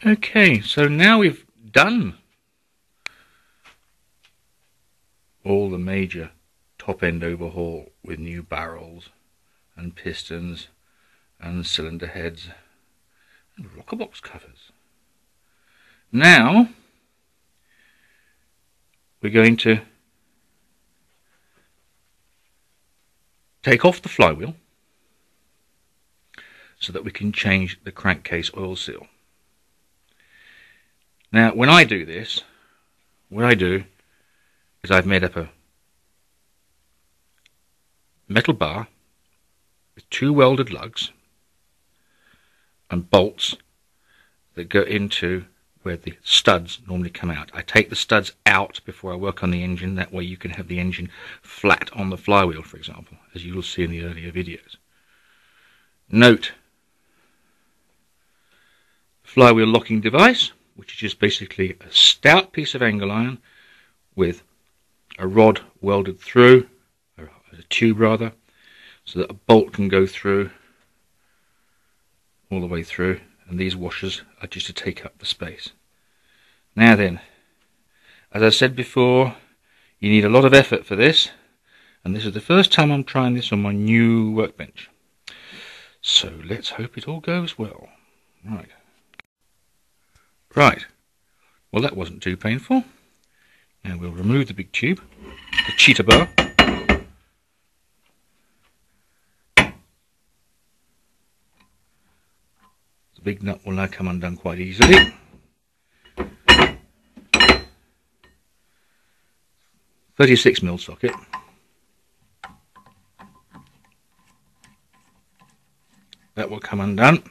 Okay, so now we've done all the major top-end overhaul with new barrels and pistons and cylinder heads and rocker box covers. Now we're going to take off the flywheel so that we can change the crankcase oil seal. Now when I do this, what I do is I've made up a metal bar with two welded lugs and bolts that go into where the studs normally come out. I take the studs out before I work on the engine, that way you can have the engine flat on the flywheel, for example, as you will see in the earlier videos. Note the flywheel locking device, which is just basically a stout piece of angle iron with a rod welded through, or a tube rather, so that a bolt can go through all the way through, and these washers are just to take up the space. Now then, as I said before, you need a lot of effort for this, and this is the first time I'm trying this on my new workbench, so let's hope it all goes well. Right, well that wasn't too painful. Now we'll remove the big tube, the cheetah bar. The big nut will now come undone quite easily. .36mm socket. That will come undone.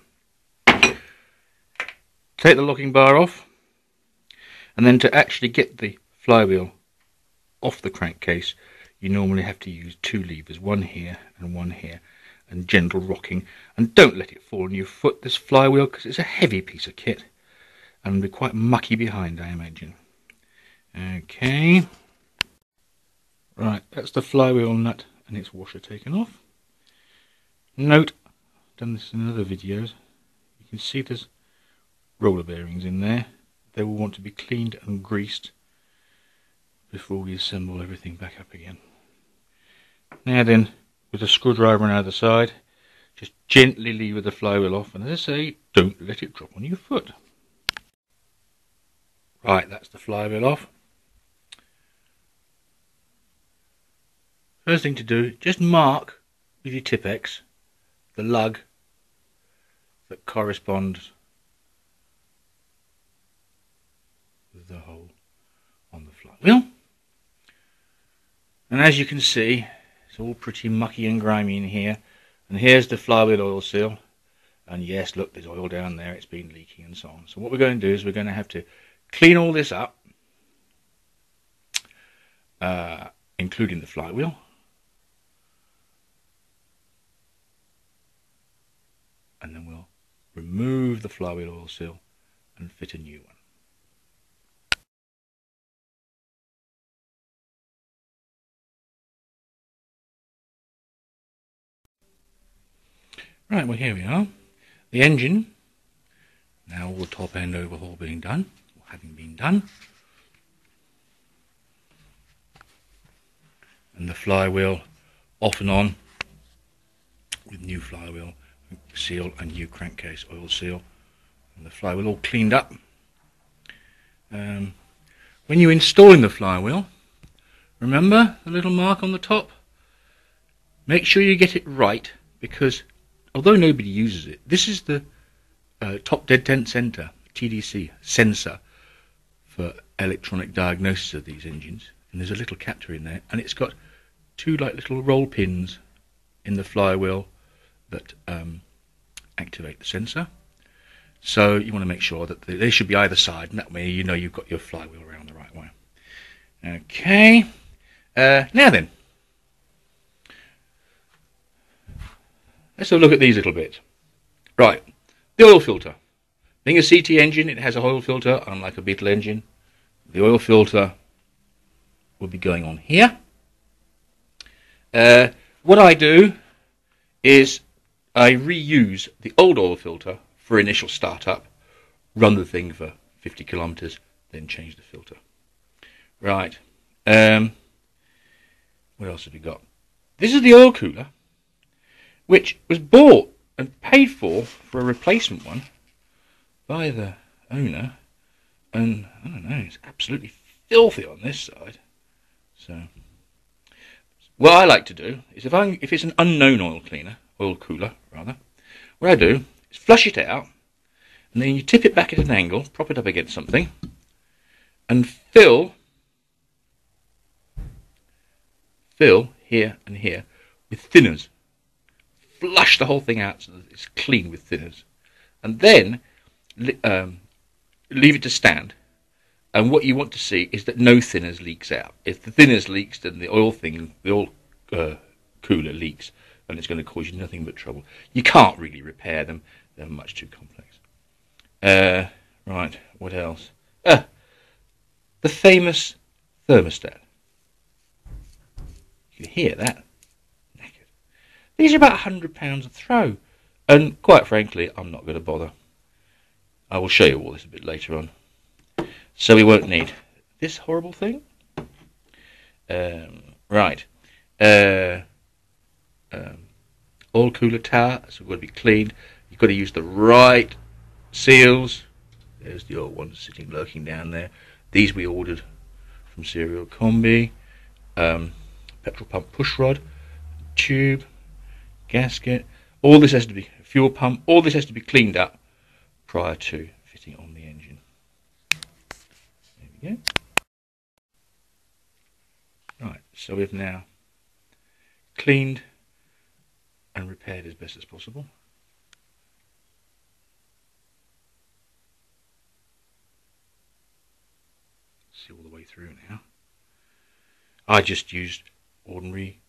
Take the locking bar off, and then to actually get the flywheel off the crankcase you normally have to use two levers, one here and one here, and gentle rocking, and don't let it fall on your foot, this flywheel, because it's a heavy piece of kit and will be quite mucky behind, I imagine. Okay, right, that's the flywheel nut and its washer taken off. Note, I've done this in other videos, you can see there's roller bearings in there. They will want to be cleaned and greased before we assemble everything back up again. Now then, with a screwdriver on either side, just gently lever the flywheel off, and as I say, don't let it drop on your foot. Right, that's the flywheel off. First thing to do, just mark with your Tipp-Ex the lug that corresponds with the hole on the flywheel. And as you can see, it's all pretty mucky and grimy in here. And here's the flywheel oil seal. And yes, look, there's oil down there, it's been leaking and so on. So what we're going to do is we're going to have to clean all this up, including the flywheel. And then we'll remove the flywheel oil seal and fit a new one. Right, well here we are. The engine, now all the top end overhaul being done, or having been done. And the flywheel off and on with new flywheel seal and new crankcase oil seal. And the flywheel all cleaned up. When you're installing the flywheel, remember the little mark on the top? Make sure you get it right, because although nobody uses it, this is the top dead center TDC sensor for electronic diagnosis of these engines, and there's a little capture in there, and it's got two like little roll pins in the flywheel that activate the sensor. So you want to make sure that they should be either side, and that way you know you've got your flywheel around the right way. Okay, now then, let's have a look at these little bits. Right, the oil filter. Being a CT engine, it has a oil filter, unlike a Beetle engine. The oil filter will be going on here. What I do is I reuse the old oil filter for initial startup, run the thing for 50 kilometers, then change the filter. Right. What else have we got? This is the oil cooler, which was bought and paid for a replacement one by the owner, and I don't know, it's absolutely filthy on this side. So what I like to do is if it's an unknown oil cooler rather, what I do is flush it out, and then you tip it back at an angle, prop it up against something, and fill here and here with thinners. Flush the whole thing out so that it's clean with thinners, and then leave it to stand. And what you want to see is that no thinners leaks out. If the thinners leaks, then the oil cooler leaks, and it's going to cause you nothing but trouble. You can't really repair them; they're much too complex. Right, what else? The famous thermostat. You can hear that. Knackered. These are about £100 a throw, and quite frankly, I'm not going to bother. I will show you all this a bit later on. So we won't need this horrible thing. Right. Oil cooler tower, so it's got to be cleaned. You've got to use the right seals. There's the old one sitting lurking down there. These we ordered from Serial Combi. Petrol pump push rod, tube, gasket. All this has to be fuel pump. All this has to be cleaned up prior to fitting on the engine. There we go. Right, so we've now cleaned and repaired as best as possible. See all the way through now. I just used ordinary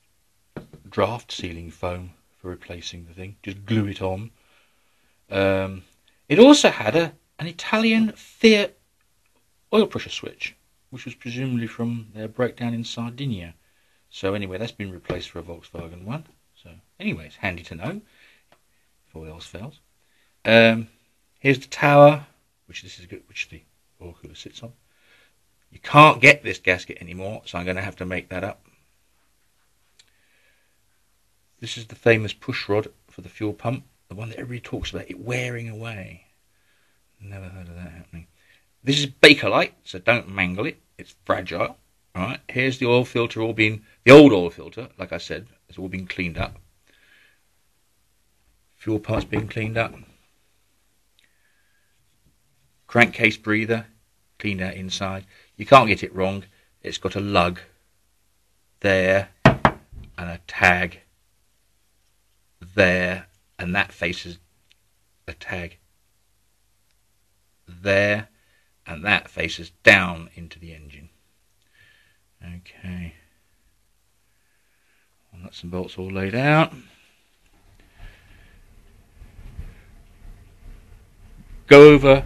draft sealing foam for replacing the thing. Just glue it on. It also had an Italian Fiat oil pressure switch, which was presumably from their breakdown in Sardinia. So anyway, that's been replaced for a Volkswagen one. So anyway, it's handy to know if all else fails. Here's the tower, which the oil cooler sits on. You can't get this gasket anymore, so I'm going to have to make that up. This is the famous push rod for the fuel pump, the one that everybody talks about, it wearing away. Never heard of that happening. This is Bakelite, so don't mangle it. It's fragile. All right. Here's the oil filter, the old oil filter, like I said, it's all been cleaned up. Fuel parts being cleaned up. Crankcase breather, cleaned out inside. You can't get it wrong. It's got a lug there and a tag there, and that faces a tag there, and that faces down into the engine. Okay. Nuts and bolts all laid out. Go over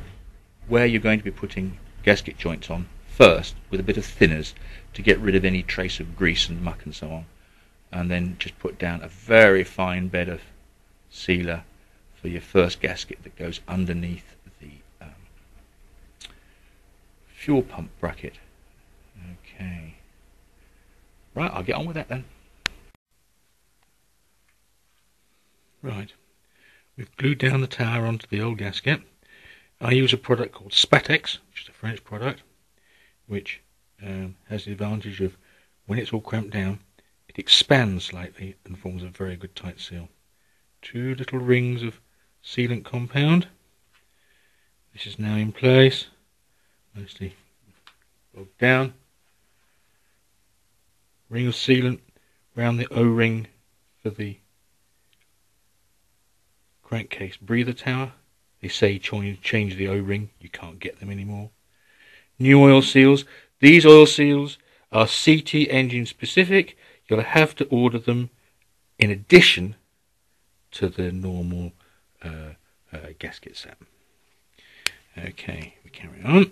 where you're going to be putting gasket joints on first with a bit of thinners to get rid of any trace of grease and muck and so on, and then just put down a very fine bed of sealer for your first gasket that goes underneath the fuel pump bracket. Okay, right, I'll get on with that then. Right, we've glued down the tower onto the old gasket. I use a product called Spatex, which is a French product, which has the advantage of, when it's all clamped down, it expands slightly and forms a very good tight seal. 2 little rings of sealant compound. This is now in place, mostly bogged down. Ring of sealant around the O-ring for the crankcase breather tower. They say change the O-ring, you can't get them anymore. New oil seals. These oil seals are CT engine specific. You'll have to order them in addition to the normal gasket set. Okay, we carry on.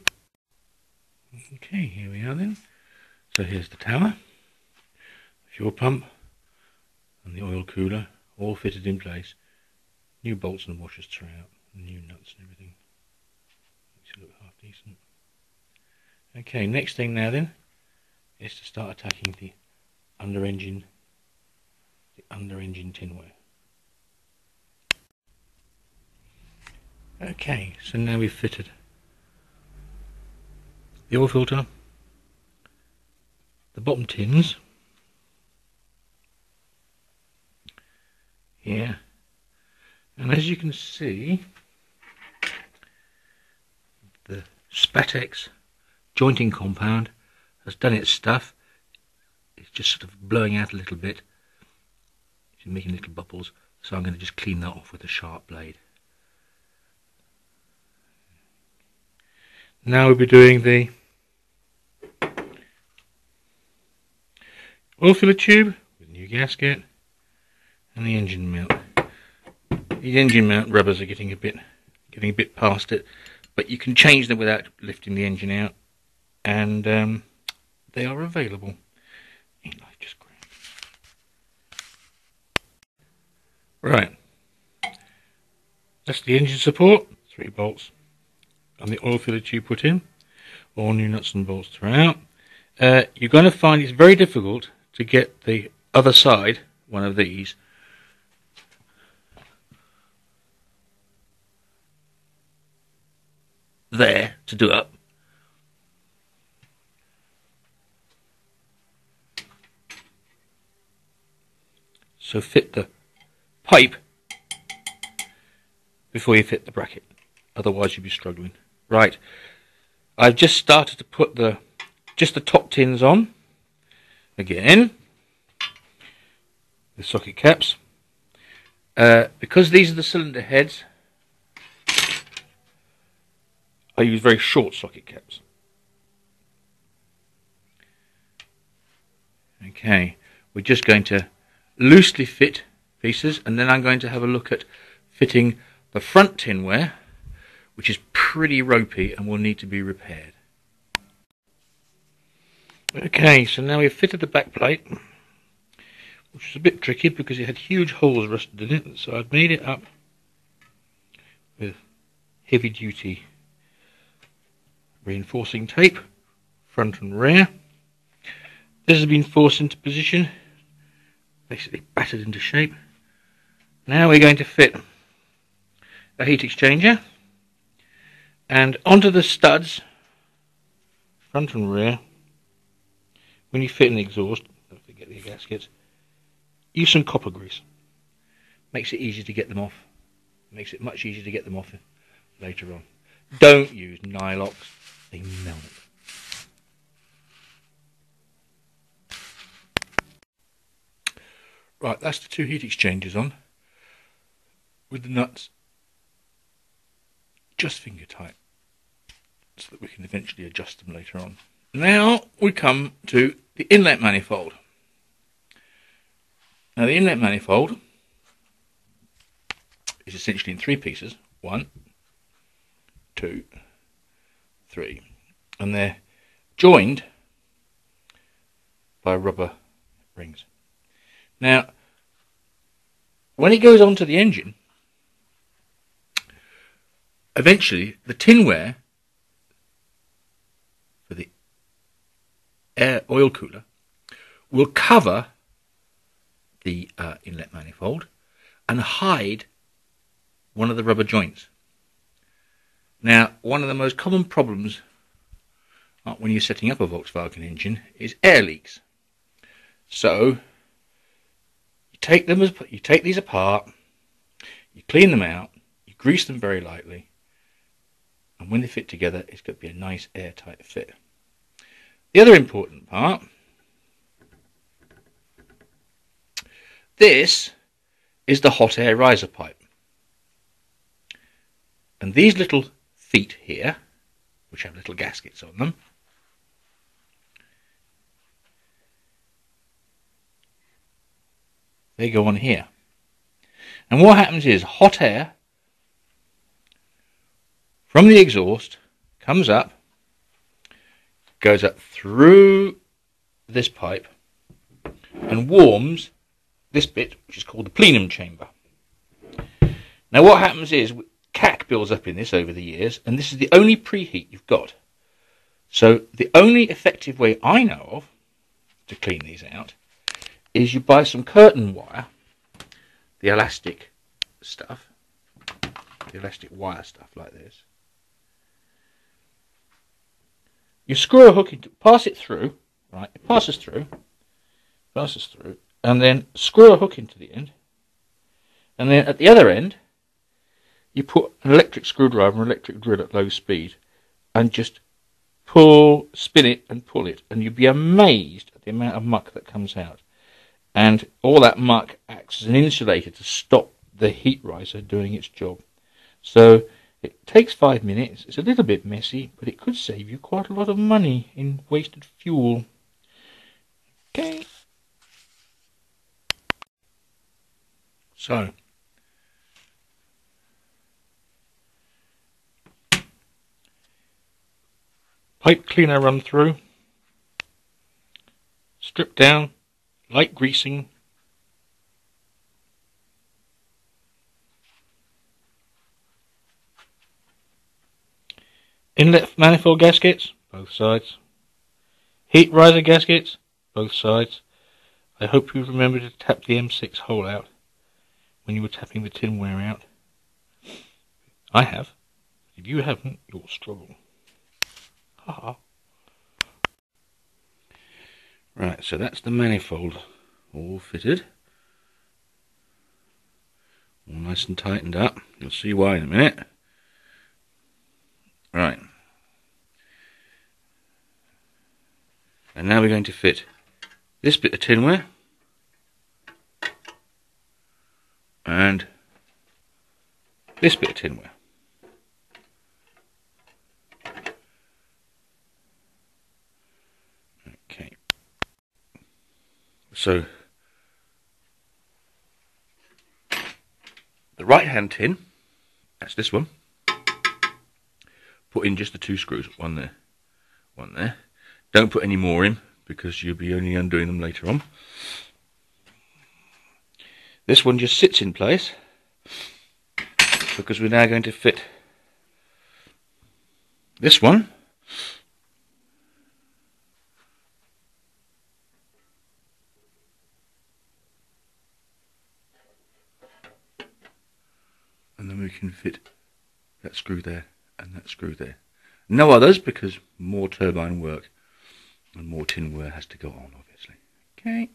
Okay, here we are then. So here's the tower, fuel pump, and the oil cooler, all fitted in place. New bolts and washers throughout, new nuts and everything. look half decent. Okay, next thing now then is to start attacking the under engine tinware. Okay, so now we've fitted the oil filter, the bottom tins here, and as you can see, the Spatex jointing compound has done its stuff. It's just sort of blowing out a little bit. It's making little bubbles, so I'm going to just clean that off with a sharp blade. Now we'll be doing the oil filler tube with new gasket and the engine mount. The engine mount rubbers are getting a bit past it, but you can change them without lifting the engine out, and they are available. Just right, that's the engine support, 3 bolts, and the oil filler tube put in, all new nuts and bolts throughout. You're going to find it's very difficult to get the other side, one of these, there to do up. So fit the pipe before you fit the bracket, otherwise you'll be struggling. Right, I've just started to put just the top tins on again, the socket caps, because these are the cylinder heads. I use very short socket caps. Okay, we're just going to loosely fit pieces, and then I'm going to have a look at fitting the front tinware, which is pretty ropey and will need to be repaired. Okay, so now we've fitted the back plate, which is a bit tricky because it had huge holes rusted in it, so I've made it up with heavy duty reinforcing tape, front and rear. This has been forced into position, basically battered into shape. Now we're going to fit a heat exchanger, and onto the studs, front and rear, when you fit in the exhaust, don't forget the gaskets, use some copper grease. Makes it easy to get them off. Makes it much easier to get them off later on. Don't use Nylox, they melt. Right, that's the 2 heat exchangers on, with the nuts just finger tight, so that we can eventually adjust them later on. Now we come to the inlet manifold. Now the inlet manifold is essentially in 3 pieces, 1, 2, 3, and they're joined by rubber rings. Now, when it goes onto the engine, eventually the tinware for the oil cooler will cover the inlet manifold and hide one of the rubber joints. Now, one of the most common problems when you're setting up a Volkswagen engine is air leaks. So you take these apart, you clean them out, you grease them very lightly, and when they fit together, it's going to be a nice airtight fit. The other important part, this is the hot air riser pipe, and these little feet here, which have little gaskets on them, they go on here. And what happens is hot air from the exhaust comes up, goes up through this pipe and warms this bit, which is called the plenum chamber. Now what happens is cack builds up in this over the years, and this is the only preheat you've got. So the only effective way I know of to clean these out is you buy some curtain wire, the elastic stuff, the elastic wire stuff like this. You screw a hook into, pass it through, right? It passes through, and then screw a hook into the end, and then at the other end, you put an electric screwdriver and electric drill at low speed, and just pull, spin it, and pull it, and you'd be amazed at the amount of muck that comes out. And all that muck acts as an insulator to stop the heat riser doing its job. So it takes 5 minutes. It's a little bit messy, but it could save you quite a lot of money in wasted fuel. Okay. So pipe cleaner run through, strip down, light greasing, inlet manifold gaskets, both sides, heat riser gaskets, both sides. I hope you remember to tap the M6 hole out when you were tapping the tinware out. I have. If you haven't, you'll struggle. Haha. Right, so that's the manifold all fitted. All nice and tightened up. You'll see why in a minute. Right. And now we're going to fit this bit of tinware and this bit of tinware. Okay. So the right hand tin, that's this one. Put in just the 2 screws, one there, one there. Don't put any more in because you'll be only undoing them later on. This one just sits in place because we're now going to fit this one and then we can fit that screw there and that screw there. No others because more turbine work and more tinware has to go on, obviously. Okay.